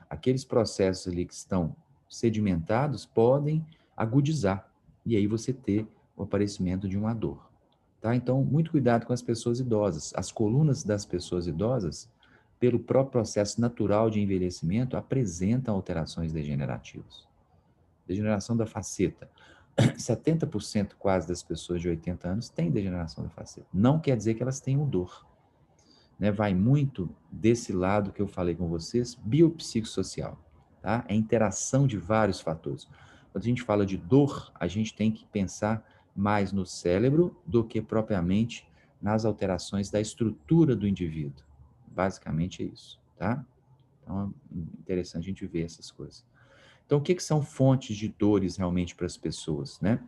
S1: aqueles processos ali que estão sedimentados podem agudizar, e aí você ter o aparecimento de uma dor. Tá? Então, muito cuidado com as pessoas idosas. As colunas das pessoas idosas, pelo próprio processo natural de envelhecimento, apresentam alterações degenerativas. Degeneração da faceta. 70% quase das pessoas de 80 anos têm degeneração da faceta. Não quer dizer que elas tenham dor. Né? Vai muito desse lado que eu falei com vocês, biopsicossocial. Tá? É a interação de vários fatores. Quando a gente fala de dor, a gente tem que pensar mais no cérebro do que propriamente nas alterações da estrutura do indivíduo. Basicamente é isso, tá? Então, é interessante a gente ver essas coisas. Então, o que são fontes de dores realmente para as pessoas, né?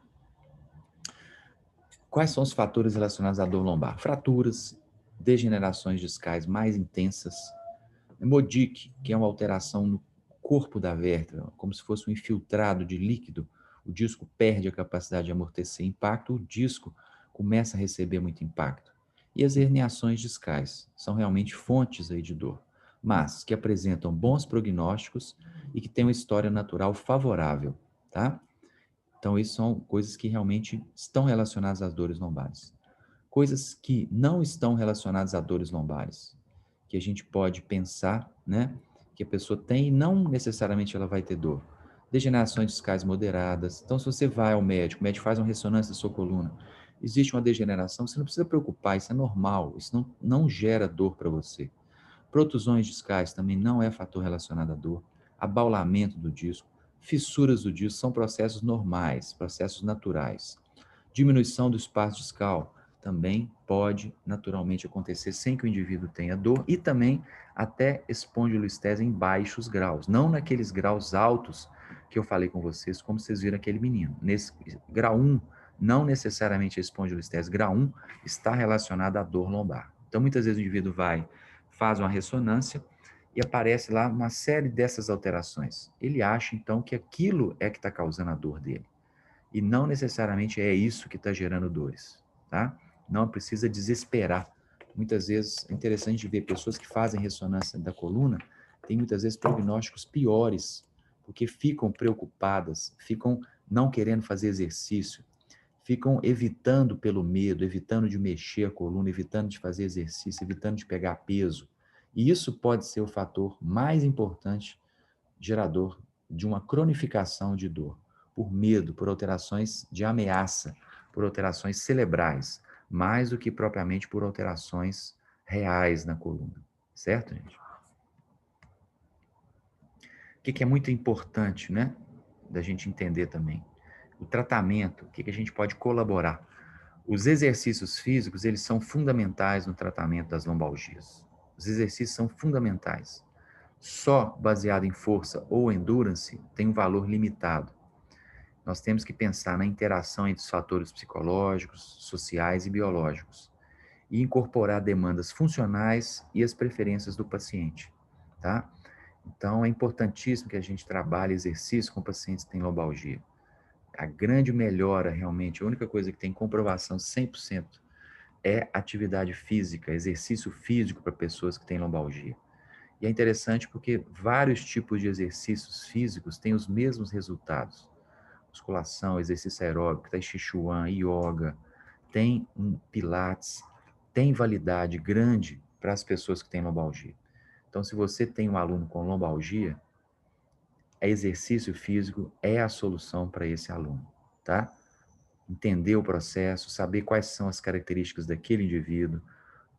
S1: Quais são os fatores relacionados à dor lombar? Fraturas, degenerações discais mais intensas, Modic, que é uma alteração no corpo da vértebra, como se fosse um infiltrado de líquido, o disco perde a capacidade de amortecer impacto, o disco começa a receber muito impacto. E as herniações discais são realmente fontes aí de dor, mas que apresentam bons prognósticos e que têm uma história natural favorável, tá? Então, isso são coisas que realmente estão relacionadas às dores lombares. Coisas que não estão relacionadas a dores lombares, que a gente pode pensar, né, que a pessoa tem e não necessariamente ela vai ter dor. Degenerações discais moderadas. Então, se você vai ao médico, o médico faz uma ressonância da sua coluna, existe uma degeneração, você não precisa preocupar, isso é normal, isso não gera dor para você. Protusões discais também não é fator relacionado à dor. Abaulamento do disco, fissuras do disco são processos normais, processos naturais. Diminuição do espaço discal também pode naturalmente acontecer sem que o indivíduo tenha dor e também até espondilolistese em baixos graus, não naqueles graus altos que eu falei com vocês, como vocês viram aquele menino. Nesse grau 1, não necessariamente a espondilolistese grau 1 está relacionada à dor lombar. Então, muitas vezes o indivíduo faz uma ressonância e aparece lá uma série dessas alterações. Ele acha, então, que aquilo é que está causando a dor dele. E não necessariamente é isso que está gerando dores, tá? Não precisa desesperar. Muitas vezes é interessante ver pessoas que fazem ressonância da coluna, tem muitas vezes prognósticos piores, porque ficam preocupadas, ficam não querendo fazer exercício, ficam evitando pelo medo, evitando de mexer a coluna, evitando de fazer exercício, evitando de pegar peso. E isso pode ser o fator mais importante gerador de uma cronificação de dor, por medo, por alterações de ameaça, por alterações cerebrais, mais do que propriamente por alterações reais na coluna. Certo, gente? O que é muito importante, né, da gente entender também? O tratamento, o que a gente pode colaborar? Os exercícios físicos, eles são fundamentais no tratamento das lombalgias. Os exercícios são fundamentais. Só baseado em força ou endurance tem um valor limitado. Nós temos que pensar na interação entre os fatores psicológicos, sociais e biológicos e incorporar demandas funcionais e as preferências do paciente, tá? Então, é importantíssimo que a gente trabalhe exercício com pacientes que têm lombalgia. A grande melhora, realmente, a única coisa que tem comprovação 100% é atividade física, exercício físico para pessoas que têm lombalgia. E é interessante porque vários tipos de exercícios físicos têm os mesmos resultados. Musculação, exercício aeróbico, tai chi chuan, yoga, tem um pilates, tem validade grande para as pessoas que têm lombalgia. Então, se você tem um aluno com lombalgia, exercício físico é a solução para esse aluno, tá? Entender o processo, saber quais são as características daquele indivíduo,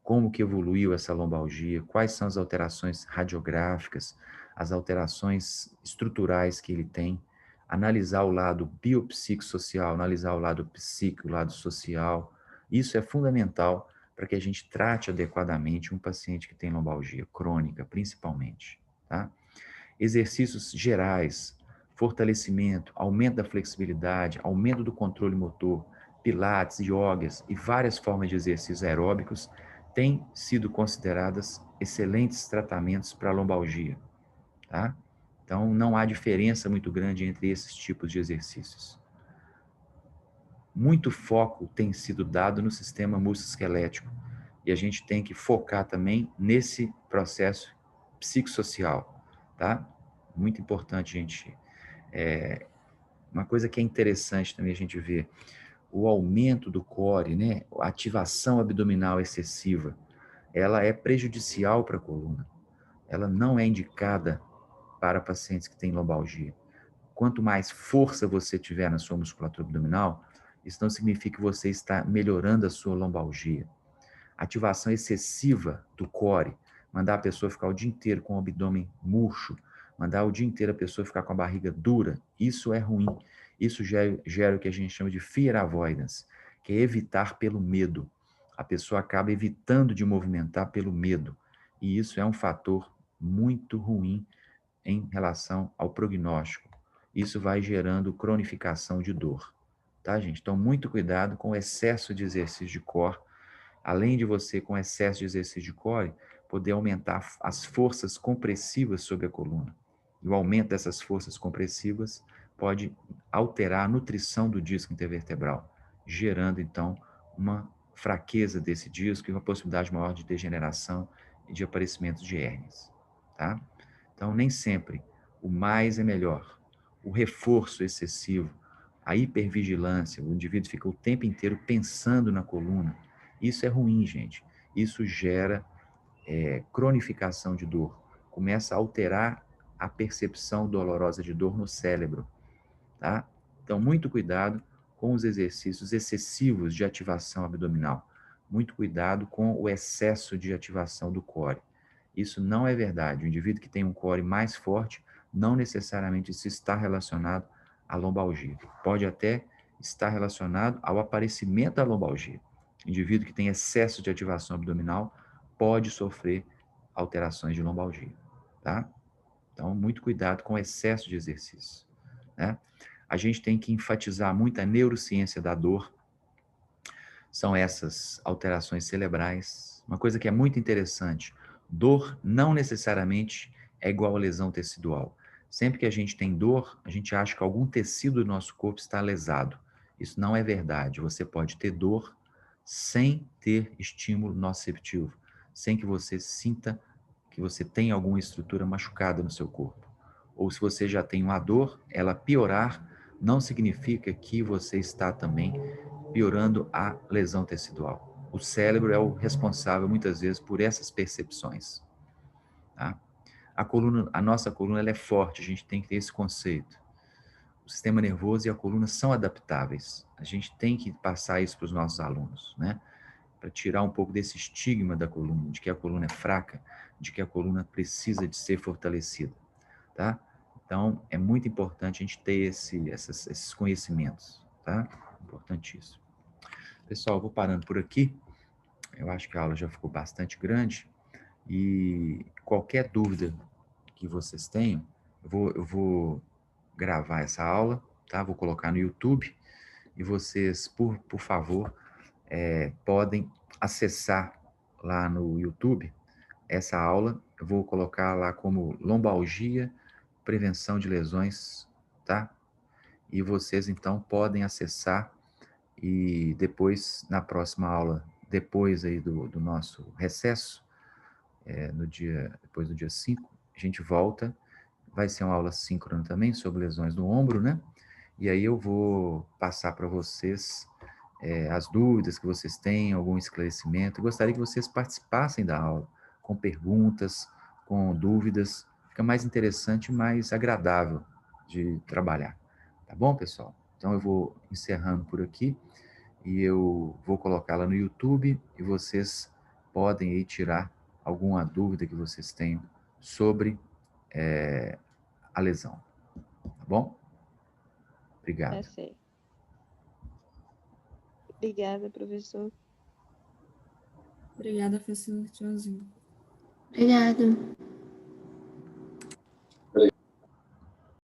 S1: como que evoluiu essa lombalgia, quais são as alterações radiográficas, as alterações estruturais que ele tem, analisar o lado biopsicossocial, analisar o lado psíquico, o lado social. Isso é fundamental para que a gente trate adequadamente um paciente que tem lombalgia crônica, principalmente, tá? Exercícios gerais, fortalecimento, aumento da flexibilidade, aumento do controle motor, pilates, yogas e várias formas de exercícios aeróbicos têm sido consideradas excelentes tratamentos para a lombalgia, tá? Então, não há diferença muito grande entre esses tipos de exercícios. Muito foco tem sido dado no sistema musculoesquelético e a gente tem que focar também nesse processo psicossocial, tá? Muito importante, gente. Uma coisa que é interessante também a gente ver, o aumento do core, né? A ativação abdominal excessiva, ela é prejudicial para a coluna. Ela não é indicada para pacientes que têm lombalgia. Quanto mais força você tiver na sua musculatura abdominal, isso não significa que você está melhorando a sua lombalgia. Ativação excessiva do core, mandar a pessoa ficar o dia inteiro com o abdômen murcho, mandar o dia inteiro a pessoa ficar com a barriga dura, isso é ruim. Isso gera o que a gente chama de fear avoidance, que é evitar pelo medo. A pessoa acaba evitando de movimentar pelo medo. E isso é um fator muito ruim em relação ao prognóstico. Isso vai gerando cronificação de dor. Tá, gente? Então, muito cuidado com o excesso de exercício de core. Além de você, com excesso de exercício de core, poder aumentar as forças compressivas sobre a coluna. E o aumento dessas forças compressivas pode alterar a nutrição do disco intervertebral, gerando, então, uma fraqueza desse disco e uma possibilidade maior de degeneração e de aparecimento de hérnias. Tá? Então, nem sempre o mais é melhor. O reforço excessivo, a hipervigilância, o indivíduo fica o tempo inteiro pensando na coluna. Isso é ruim, gente. Isso gera cronificação de dor. Começa a alterar a percepção dolorosa de dor no cérebro, tá? Então, muito cuidado com os exercícios excessivos de ativação abdominal. Muito cuidado com o excesso de ativação do core. Isso não é verdade. O indivíduo que tem um core mais forte, não necessariamente isso está relacionado à lombalgia. Pode até estar relacionado ao aparecimento da lombalgia. O indivíduo que tem excesso de ativação abdominal pode sofrer alterações de lombalgia, tá? Então, muito cuidado com o excesso de exercício, né? A gente tem que enfatizar muito a neurociência da dor, são essas alterações cerebrais. Uma coisa que é muito interessante, dor não necessariamente é igual a lesão tecidual. Sempre que a gente tem dor, a gente acha que algum tecido do nosso corpo está lesado. Isso não é verdade. Você pode ter dor sem ter estímulo nociceptivo, sem que você sinta que você tem alguma estrutura machucada no seu corpo. Ou se você já tem uma dor, ela piorar não significa que você está também piorando a lesão tecidual. O cérebro é o responsável, muitas vezes, por essas percepções. Tá? A nossa coluna ela é forte, a gente tem que ter esse conceito. O sistema nervoso e a coluna são adaptáveis. A gente tem que passar isso para os nossos alunos, né? Para tirar um pouco desse estigma da coluna, de que a coluna é fraca, de que a coluna precisa de ser fortalecida, tá? Então, é muito importante a gente ter esses conhecimentos, tá? Importantíssimo. Pessoal, eu vou parando por aqui. Eu acho que a aula já ficou bastante grande e qualquer dúvida que vocês tenham, eu vou gravar essa aula, tá? Vou colocar no YouTube e vocês, por favor, podem acessar lá no YouTube essa aula. Eu vou colocar lá como lombalgia, prevenção de lesões, tá? E vocês, então, podem acessar e depois, na próxima aula, depois aí do nosso recesso, depois do dia 5, a gente volta. Vai ser uma aula síncrona também sobre lesões no ombro, né? E aí eu vou passar para vocês as dúvidas que vocês têm, algum esclarecimento. Eu gostaria que vocês participassem da aula, com perguntas, com dúvidas. Fica mais interessante e mais agradável de trabalhar. Tá bom, pessoal? Então eu vou encerrando por aqui e eu vou colocá-la no YouTube e vocês podem aí tirar alguma dúvida que vocês tenham sobre a lesão. Tá bom?
S3: Tá
S1: Obrigado.
S3: certo. Obrigada, professor.
S4: Obrigada, professor. Tchauzinho.
S5: Obrigada.